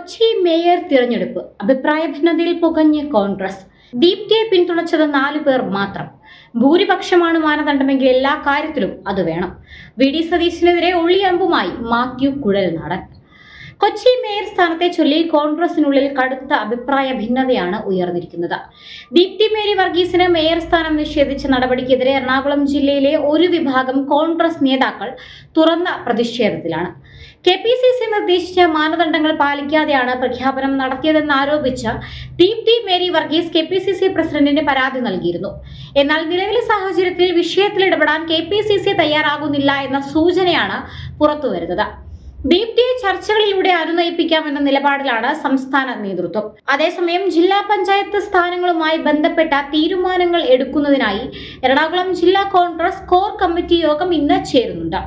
Kochi mayor തിരഞ്ഞെടുപ്പ് അഭിപ്രായ ഭിന്നതയിൽ പുകഞ്ഞ് കോൺഗ്രസ്. ദീപ്തിയെ പിന്തുണച്ചത് 4 പേർ മാത്രം. ഭൂരിപക്ഷമാണ് മാനദണ്ഡമെങ്കിൽ എല്ലാ കാര്യത്തിലും അത് വേണം. വി ഡി സതീശനെതിരെ ഒള്ളിയമ്പുമായി മാത്യു കുഴൽനാടൻ. കൊച്ചി മേയർ സ്ഥാനത്തെ ചൊല്ലി കോൺഗ്രസിനുള്ളിൽ കടുത്ത അഭിപ്രായ ഭിന്നതയാണ് ഉയർന്നിരിക്കുന്നത്. ദീപ്തി മേരി വർഗീസിന് മേയർ സ്ഥാനം നിഷേധിച്ച നടപടിക്കെതിരെ എറണാകുളം ജില്ലയിലെ ഒരു വിഭാഗം കോൺഗ്രസ് നേതാക്കൾ തുറന്ന പ്രതിഷേധത്തിലാണ്. KPCC നിർദ്ദേശിച്ച മാനദണ്ഡങ്ങൾ പാലിക്കാതെയാണ് പ്രഖ്യാപനം നടത്തിയതെന്നാരോപിച്ച് ദീപ്തി മേരി വർഗീസ് KPCC പ്രസിഡന്റിന് പരാതി നൽകിയിരുന്നു. എന്നാൽ നിലവിലെ സാഹചര്യത്തിൽ വിഷയത്തിൽ ഇടപെടാൻ KPCC തയ്യാറാകുന്നില്ല എന്ന സൂചനയാണ് പുറത്തുവരുന്നത്. ദീപ്തിയെ ചർച്ചകളിലൂടെ അനുനയിപ്പിക്കാമെന്ന നിലപാടിലാണ് സംസ്ഥാന നേതൃത്വം. അതേസമയം ജില്ലാ പഞ്ചായത്ത് സ്ഥാനങ്ങളുമായി ബന്ധപ്പെട്ട തീരുമാനങ്ങൾ എടുക്കുന്നതിനായി എറണാകുളം ജില്ലാ കോൺഗ്രസ് കോർ കമ്മിറ്റി യോഗം ഇന്ന് ചേരുന്നുണ്ട്.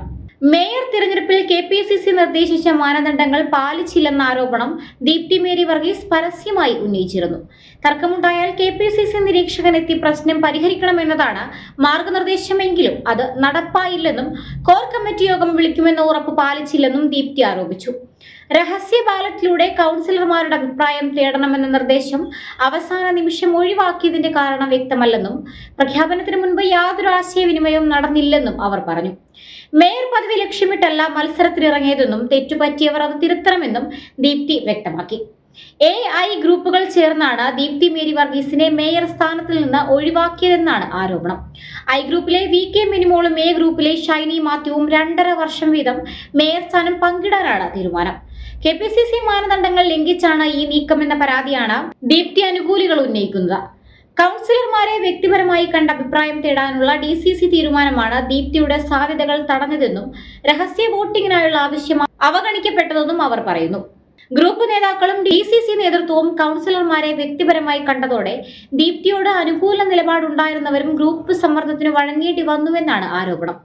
മേയർ തിരഞ്ഞെടുപ്പിൽ KPCC നിർദ്ദേശിച്ച മാനദണ്ഡങ്ങൾ പാലിച്ചില്ലെന്ന ആരോപണം ദീപ്തി മേരി വർഗീസ് പരസ്യമായി ഉന്നയിച്ചിരുന്നു. തർക്കമുണ്ടായാൽ KPCC നിരീക്ഷകൻ എത്തി പ്രശ്നം പരിഹരിക്കണമെന്നതാണ് മാർഗനിർദ്ദേശമെങ്കിലും അത് നടപ്പായില്ലെന്നും കോർ കമ്മിറ്റി യോഗം വിളിക്കുമെന്ന ഉറപ്പ് പാലിച്ചില്ലെന്നും ദീപ്തി ആരോപിച്ചു. രഹസ്യ ബാലറ്റിലൂടെ കൗൺസിലർമാരുടെ അഭിപ്രായം തേടണമെന്ന നിർദ്ദേശം അവസാന നിമിഷം ഒഴിവാക്കിയതിന്റെ കാരണം വ്യക്തമല്ലെന്നും പ്രഖ്യാപനത്തിന് മുൻപ് യാതൊരു ആശയവിനിമയവും നടന്നില്ലെന്നും അവർ പറഞ്ഞു. മേയർ പദവി ലക്ഷ്യമിട്ടല്ല മത്സരത്തിനിറങ്ങിയതെന്നും തെറ്റുപറ്റിയവർ അത് തിരുത്തണമെന്നും ദീപ്തി വ്യക്തമാക്കി. AI ഗ്രൂപ്പുകൾ ചേർന്നാണ് ദീപ്തി മേരി വർഗീസിനെ മേയർ സ്ഥാനത്തിൽ നിന്ന് ഒഴിവാക്കിയതെന്നാണ് ആരോപണം. I ഗ്രൂപ്പിലെ VK മിനിമോളും A ഗ്രൂപ്പിലെ ഷൈനി മാത്യുവും 2.5 വർഷം വീതം മേയർ സ്ഥാനം പങ്കിടാനാണ് തീരുമാനം. KPCC മാനദണ്ഡങ്ങൾ ലംഘിച്ചാണ് ഈ നീക്കമെന്ന പരാതിയാണ് ദീപ്തി അനുകൂലികൾ ഉന്നയിക്കുന്നത്. കൗൺസിലർമാരെ വ്യക്തിപരമായി കണ്ട അഭിപ്രായം തേടാനുള്ള DCC തീരുമാനമാണ് ദീപ്തിയുടെ സാധ്യതകൾ തടഞ്ഞതെന്നും രഹസ്യ വോട്ടിങ്ങിനായുള്ള ആവശ്യം അവഗണിക്കപ്പെട്ടതെന്നും അവർ പറയുന്നു. ഗ്രൂപ്പ് നേതാക്കളും DCC നേതൃത്വവും കൗൺസിലർമാരെ വ്യക്തിപരമായി കണ്ടതോടെ ദീപ്തിയോട് അനുകൂല നിലപാടുണ്ടായിരുന്നവരും ഗ്രൂപ്പ് സമ്മർദ്ദത്തിന് വഴങ്ങേണ്ടി വന്നുവെന്നാണ് ആരോപണം.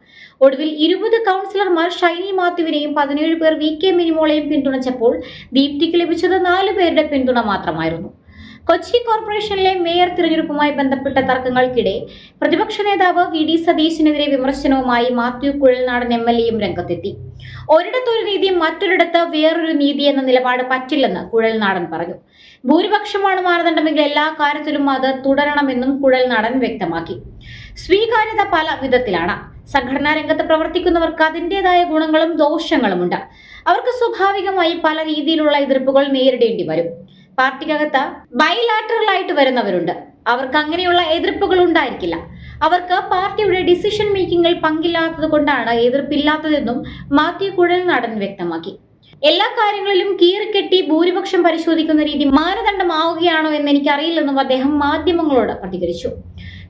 ഒടുവിൽ 20 കൗൺസിലർമാർ ഷൈനി മാത്യുവിനെയും 17 പേർ VK മിനിമോളെയും പിന്തുണച്ചപ്പോൾ ദീപ്തിക്ക് ലഭിച്ചത് 4 പേരുടെ പിന്തുണ മാത്രമായിരുന്നു. കൊച്ചി കോർപ്പറേഷനിലെ മേയർ തിരഞ്ഞെടുപ്പുമായി ബന്ധപ്പെട്ട തർക്കങ്ങൾക്കിടെ പ്രതിപക്ഷ നേതാവ് VD സതീശനെതിരെ വിമർശനവുമായി മാത്യു കുഴൽനാടൻ MLAയും രംഗത്തെത്തി. ഒരിടത്തൊരു നീതി മറ്റൊരിടത്ത് വേറൊരു നീതി എന്ന നിലപാട് പറ്റില്ലെന്ന് കുഴൽനാടൻ പറഞ്ഞു. ഭൂരിപക്ഷമാണ് മാനദണ്ഡമെങ്കിൽ എല്ലാ കാര്യത്തിലും അത് തുടരണമെന്നും കുഴൽനാടൻ വ്യക്തമാക്കി. സ്വീകാര്യത പല വിധത്തിലാണ്. സംഘടനാ രംഗത്ത് പ്രവർത്തിക്കുന്നവർക്ക് അതിൻ്റെതായ ഗുണങ്ങളും ദോഷങ്ങളുമുണ്ട്. അവർക്ക് സ്വാഭാവികമായി പല രീതിയിലുള്ള എതിർപ്പുകൾ നേരിടേണ്ടി വരും. പാർട്ടിക്കകത്ത് ബൈലാറ്ററൽ ആയിട്ട് വരുന്നവരുണ്ട്. അവർക്ക് അങ്ങനെയുള്ള എതിർപ്പുകൾ ഉണ്ടായിരിക്കില്ല. അവർക്ക് പാർട്ടിയുടെ ഡിസിഷൻ മേക്കിങ്ങിൽ പങ്കില്ലാത്തത് കൊണ്ടാണ് എതിർപ്പില്ലാത്തതെന്നും മാത്യു കുഴൽനാടൻ വ്യക്തമാക്കി. എല്ലാ കാര്യങ്ങളിലും കീറിക്കെട്ടി ഭൂരിപക്ഷം പരിശോധിക്കുന്ന രീതി മാനദണ്ഡമാവുകയാണോ എന്ന് എനിക്കറിയില്ലെന്നും അദ്ദേഹം മാധ്യമങ്ങളോട് പ്രതികരിച്ചു.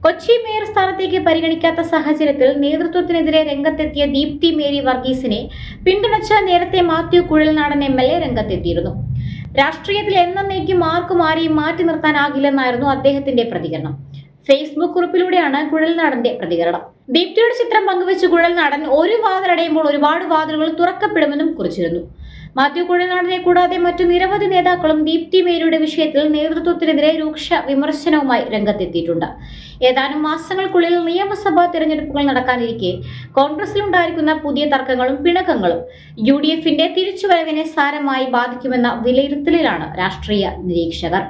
കൊച്ചി മേയർ സ്ഥാനത്തേക്ക് പരിഗണിക്കാത്ത സാഹചര്യത്തിൽ നേതൃത്വത്തിനെതിരെ രംഗത്തെത്തിയ ദീപ്തി മേരി വർഗീസിനെ പിന്തുണച്ച നേരത്തെ മാത്യു കുഴൽനാടൻ MLA രംഗത്തെത്തിയിരുന്നു. രാഷ്ട്രീയത്തിൽ എന്നേക്കും ആർക്കും ആരെയും മാറ്റി നിർത്താനാകില്ലെന്നായിരുന്നു അദ്ദേഹത്തിന്റെ പ്രതികരണം. ഫേസ്ബുക്ക് കുറിപ്പിലൂടെയാണ് കുഴൽനാടന്റെ പ്രതികരണം. ദീപ്തിയുടെ ചിത്രം പങ്കുവെച്ച് കുഴൽനാടൻ ഒരു വാതിലടയുമ്പോൾ ഒരുപാട് വാതിലുകൾ തുറക്കപ്പെടുമെന്നും കുറിച്ചിരുന്നു. മാത്യു കുഴൽനാടനെ കൂടാതെ മറ്റു നിരവധി നേതാക്കളും ദീപ്തി മേരിയുടെ വിഷയത്തിൽ നേതൃത്വത്തിനെതിരെ രൂക്ഷ വിമർശനവുമായി രംഗത്തെത്തിയിട്ടുണ്ട്. ഏതാനും മാസങ്ങൾക്കുള്ളിൽ നിയമസഭാ തിരഞ്ഞെടുപ്പുകൾ നടക്കാനിരിക്കെ കോൺഗ്രസിലുണ്ടായിരിക്കുന്ന പുതിയ തർക്കങ്ങളും പിണക്കങ്ങളും UDFന്റെ തിരിച്ചുവരവിനെ സാരമായി ബാധിക്കുമെന്ന വിലയിരുത്തലിലാണ് രാഷ്ട്രീയ നിരീക്ഷകർ.